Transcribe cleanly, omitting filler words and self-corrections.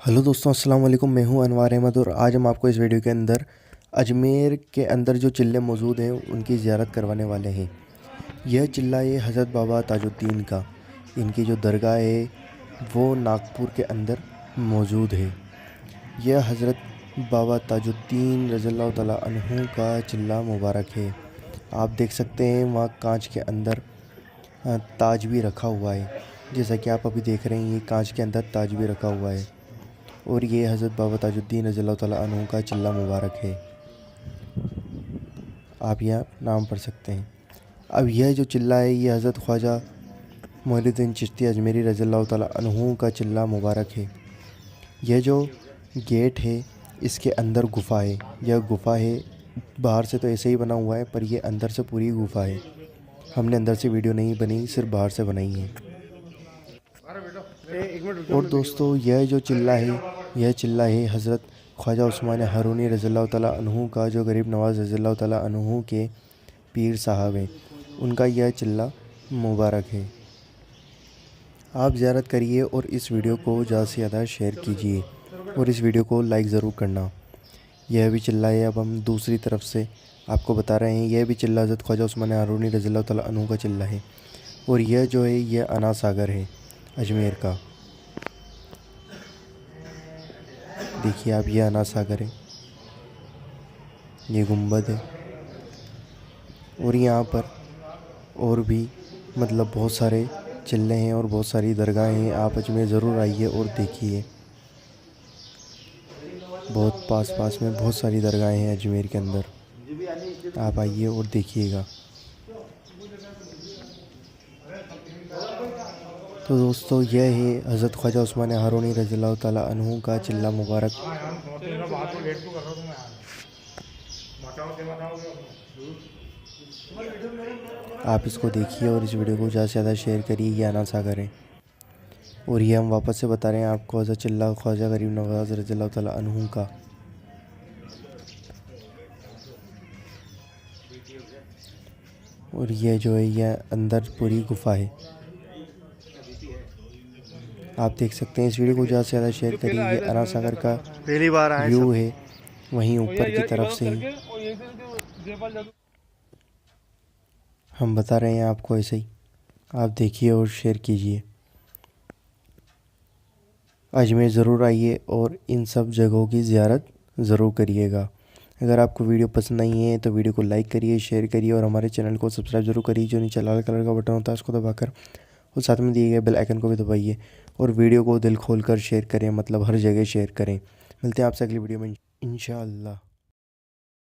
Hello दोस्तों, अस्सलाम वालेकुम। मैं हूं अनवार अहमद और आज हम आपको इस वीडियो के अंदर अजमेर के अंदर जो चिल्ले मौजूद हैं उनकी ज़ियारत करवाने वाले हैं। यह चिल्ला है हज़रत बाबा ताजुद्दीन का। इनकी जो दरगाह है वो नागपुर के अंदर मौजूद है। यह हज़रत बाबा ताजुद्दीन रज़ियल्लाहु तआला अन्हु का चिल्ला मुबारक है। आप देख सकते हैं वहाँ कांच के अंदर ताज भी रखा हुआ है। जैसा कि आप अभी देख रहे हैं, ये कांच के अंदर ताज भी रखा हुआ है और ये हज़रत बाबा ताजुद्दीन रज़ियल्लाहु तआला अन्हु का चिल्ला मुबारक है। आप यहाँ नाम पढ़ सकते हैं। अब यह जो चिल्ला है ये हज़रत ख्वाजा मोइनुद्दीन चिश्ती अजमेरी रज़ियल्लाहु तआला अन्हु का चिल्ला मुबारक है। यह जो गेट है इसके अंदर गुफ़ा है। यह गुफ़ा है, बाहर से तो ऐसे ही बना हुआ है पर यह अंदर से पूरी गुफ़ा है। हमने अंदर से वीडियो नहीं बनी, सिर्फ बाहर से बनाई है। और दोस्तों, यह जो चिल्ला है यह चिल्ला है हज़रत ख्वाजा उस्मान हारूनी रज़ियल्लाहु तआला अन्हु का, जो गरीब नवाज़ रज़ियल्लाहु तआला अन्हु के पीर साहब हैं। उनका यह चिल्ला मुबारक है। आप ज़ियारत करिए और इस वीडियो को ज़्यादा से ज़्यादा शेयर कीजिए और इस वीडियो को लाइक ज़रूर करना। यह भी चिल्ला है। अब हम दूसरी तरफ से आपको बता रहे हैं। यह भी चिल्ला हज़रत ख्वाजा उस्मान हारूनी रज़ियल्लाहु तआला अन्हु का चिल्ला है और यह जो है यह अना सागर है अजमेर का। देखिए आप, ये अना सागर है, ये गुंबद है और यहाँ पर और भी बहुत सारे चिल्ले हैं और बहुत सारी दरगाहें हैं। आप अजमेर ज़रूर आइए और देखिए। बहुत पास में बहुत सारी दरगाहें हैं अजमेर के अंदर। आप आइए और देखिएगा। तो दोस्तों, यह है हज़रत ख्वाजा उस्मान हारूनी रज़ियल्लाहु तआला अन्हु का चिल्ला मुबारक। आप इसको देखिए और इस वीडियो को ज़्यादा से ज़्यादा शेयर करिए। ये अना सागर है और ये हम वापस से बता रहे हैं आपको हज़रत चिल्ला ख्वाजा गरीब नवाज़ रज़ियल्लाहु तआला अन्हु का। और ये जो है यह अंदर पूरी गुफ़ा है। आप देख सकते हैं। इस वीडियो को ज़्यादा से ज़्यादा शेयर करिए। ये अना सागर का पहली बार आए व्यू है वहीं ऊपर की तरफ से ही। हम बता रहे हैं आपको ऐसे ही। आप देखिए और शेयर कीजिए। अजमेर ज़रूर आइए और इन सब जगहों की ज़ियारत ज़रूर करिएगा। अगर आपको वीडियो पसंद नहीं है तो वीडियो को लाइक करिए, शेयर करिए और हमारे चैनल को सब्सक्राइब ज़रूर करिए। जो नीचे लाल कलर का बटन होता है उसको दबाकर और साथ में दिए गए बेल आइकन को भी दबाइए और वीडियो को दिल खोल कर शेयर करें, हर जगह शेयर करें। मिलते हैं आपसे अगली वीडियो में इंशाअल्लाह।